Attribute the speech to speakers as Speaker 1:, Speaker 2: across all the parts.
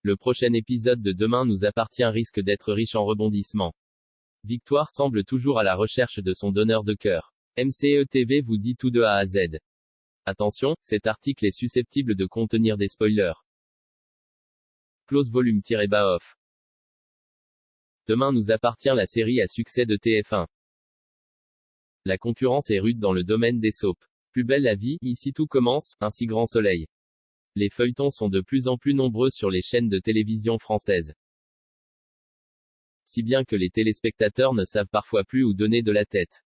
Speaker 1: Le prochain épisode de Demain nous appartient risque d'être riche en rebondissements. Victoire semble toujours à la recherche de son donneur de cœur. MCE TV vous dit tout de A à Z. Attention, cet article est susceptible de contenir des spoilers. Close volume-off. Demain nous appartient la série à succès de TF1. La concurrence est rude dans le domaine des soaps. Plus belle la vie, ici tout commence, un si grand soleil. Les feuilletons sont de plus en plus nombreux sur les chaînes de télévision françaises. Si bien que les téléspectateurs ne savent parfois plus où donner de la tête.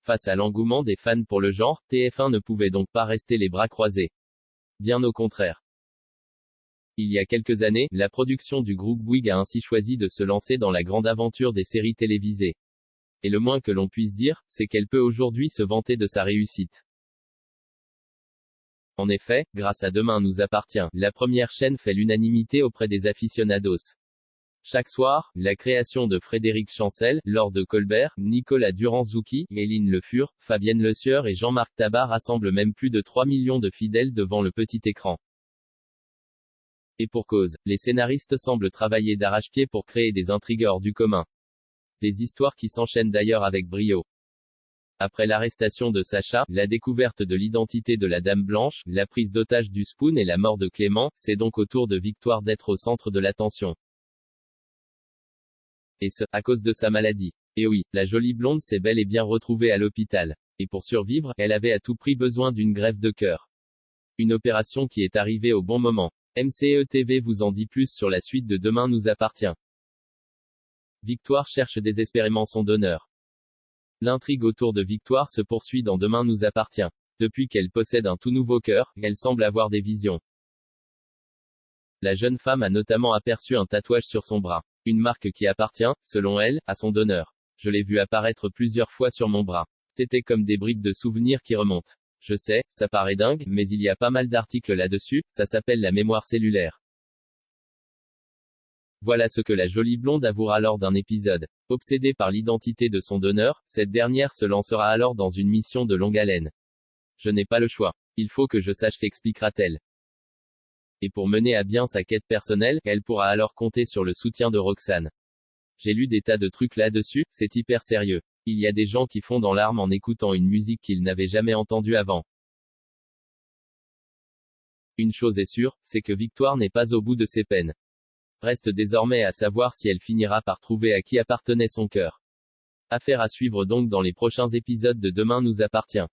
Speaker 1: Face à l'engouement des fans pour le genre, TF1 ne pouvait donc pas rester les bras croisés. Bien au contraire. Il y a quelques années, la production du groupe Bouygues a ainsi choisi de se lancer dans la grande aventure des séries télévisées. Et le moins que l'on puisse dire, c'est qu'elle peut aujourd'hui se vanter de sa réussite. En effet, grâce à Demain nous appartient, la première chaîne fait l'unanimité auprès des aficionados. Chaque soir, la création de Frédéric Chancel, Laure de Colbert, Nicolas Durand-Zouki, Héline Le Fur, Fabienne Le Sieur et Jean-Marc Tabar rassemble même plus de 3 millions de fidèles devant le petit écran. Et pour cause, les scénaristes semblent travailler d'arrache-pied pour créer des intrigues hors du commun. Des histoires qui s'enchaînent d'ailleurs avec brio. Après l'arrestation de Sacha, la découverte de l'identité de la Dame Blanche, la prise d'otage du Spoon et la mort de Clément, c'est donc au tour de Victoire d'être au centre de l'attention. Et ce, à cause de sa maladie. Et oui, la jolie blonde s'est bel et bien retrouvée à l'hôpital. Et pour survivre, elle avait à tout prix besoin d'une greffe de cœur. Une opération qui est arrivée au bon moment. MCE TV vous en dit plus sur la suite de Demain nous appartient. Victoire cherche désespérément son donneur. L'intrigue autour de Victoire se poursuit dans Demain nous appartient. Depuis qu'elle possède un tout nouveau cœur, elle semble avoir des visions. La jeune femme a notamment aperçu un tatouage sur son bras. Une marque qui appartient, selon elle, à son donneur. Je l'ai vu apparaître plusieurs fois sur mon bras. C'était comme des bribes de souvenirs qui remontent. Je sais, ça paraît dingue, mais il y a pas mal d'articles là-dessus, ça s'appelle la mémoire cellulaire. Voilà ce que la jolie blonde avouera lors d'un épisode. Obsédée par l'identité de son donneur, cette dernière se lancera alors dans une mission de longue haleine. Je n'ai pas le choix. Il faut que je sache qu'expliquera-t-elle. Et pour mener à bien sa quête personnelle, elle pourra alors compter sur le soutien de Roxane. J'ai lu des tas de trucs là-dessus, c'est hyper sérieux. Il y a des gens qui fondent en larmes en écoutant une musique qu'ils n'avaient jamais entendue avant. Une chose est sûre, c'est que Victoire n'est pas au bout de ses peines. Reste désormais à savoir si elle finira par trouver à qui appartenait son cœur. Affaire à suivre donc dans les prochains épisodes de Demain nous appartient.